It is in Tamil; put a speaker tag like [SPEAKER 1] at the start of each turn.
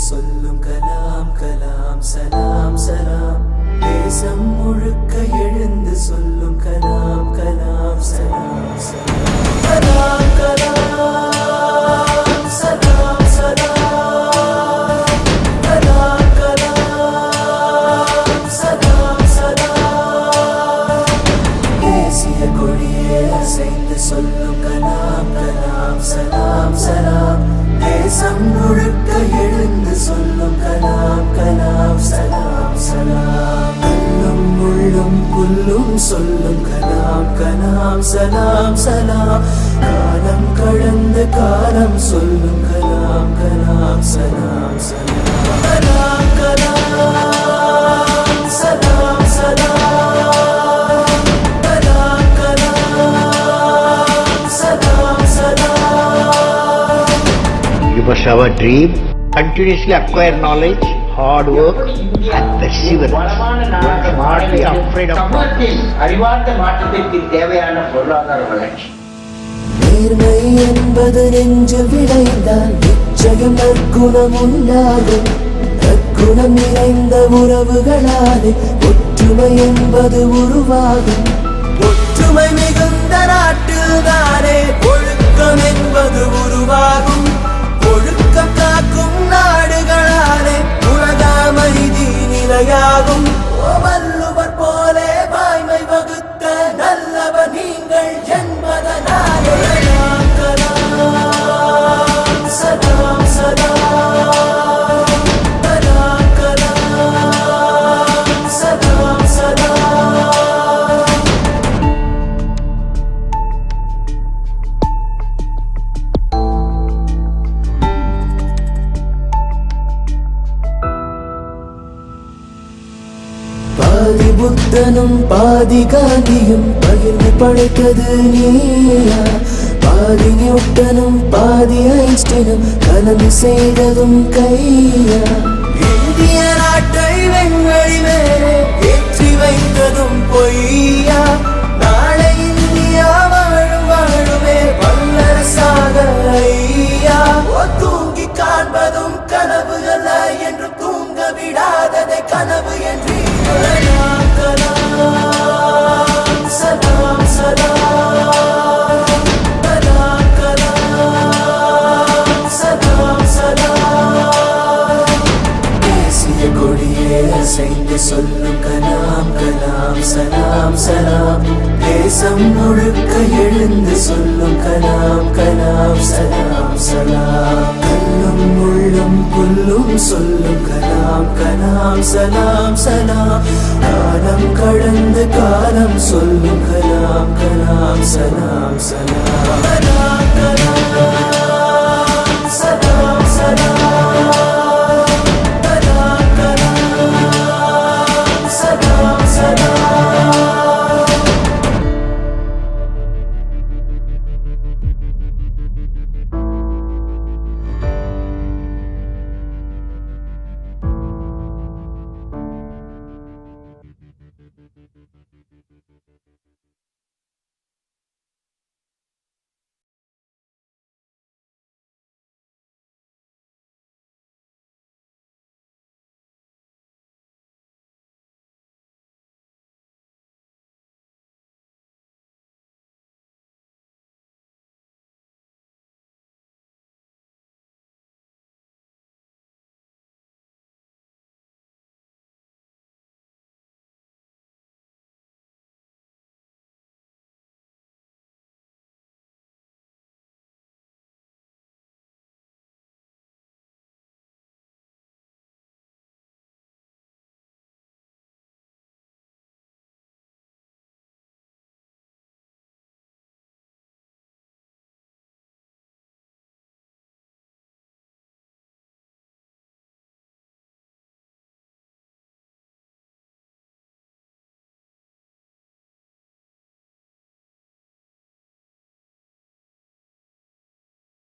[SPEAKER 1] சொல்லும் கலாம் கலாம் சலாம் சலாம். தேசம் முழுக்க எழுந்து சொல்லும் கலாம் கலாம் சலாம் சலாம். கலாம் கலாம் சலாம் சலாம். கலாம் கலாம் சலாம் சலாம். தேசிய கொடியே அசைந்து சொல்லும் கலாம் கலாம் சலாம் சலாம். தேசம் முழுக்க எழுந்து சொல்லும் கலாம் கலாம் சலாம் சலாம். கல்லும் முள்ளும் புல்லும் சொல்லும் கலாம் கலாம் சலாம் சலாம். காலம் கடந்த காலம் சொல்லும் கலாம் கலாம் சலாம் சலாம். கலாம் கலாம் சலாம் சலாம். கலாம் கலாம் சலாம் சலாம்.
[SPEAKER 2] You must have a dream, continuously acquire knowledge, hard work and perseverance. You must be afraid of
[SPEAKER 3] அறிவார்ந்த மாற்றத்திற்கு தேவையான பொருளாதார வளர்ச்சி.
[SPEAKER 1] நேர்மை என்பது நெஞ்சில் விளைந்தால் நிச்சயம் நற்குணம் உண்டாகும். நற்குணம் நிறைந்த உறவுகளாலே ஒற்றுமை என்பது உருவாகும். ஒற்றுமை மிகுந்த நாட்டில் தானே ஒழுக்கம் என்பது உருவாகும். ஒழுக்கம் காக்கும் நாடுகளாலே உலக அமைதி நிலையாகும். வள்ளுவர் போலே வாய்மை வகுத்த நல்லவர் நீங்கள் என்பதனாலே கலாம் சலாம் சலாம். கலாம் கலாம் சலாம் சலாம். பாதி புத்தனும் பாதி காந்தியும் பகிர்ந்து படைத்தது நீயா? பாதி நியூட்டனும் பாதி ஐன்ஸ்டைனும் கலந்து செய்ததும் கையா? இந்திய நாட்டை வெண்வழி மேலே ஏற்றி வைத்ததும் பொய்யா? நாளை இந்தியா வாழும் வாழுமே வல்லரசாக ஐயா. தூங்கி காண்பதும் கனவுகள என்று தூங்க விடாததை கனவு என்று. கலாம் கலாம் சலாம் சலாம். கலாம் கலாம் சலாம் சலாம். தேசிய கொடியே அசைந்து சொல்லும் கலாம் கலாம் சலாம் சலாம். தேசம் முழுக்க எழுந்து சொல்லும் கலாம் கலாம் சலாம் சலாம். கல்லும் முள்ளும் புல்லும் சொல்லும் கலாம் கலாம் சலாம் சலாம். காலம் கடந்த காலம் சொல்லும் கலாம் கலாம் சலாம் சலாம். கலாம் கலாம்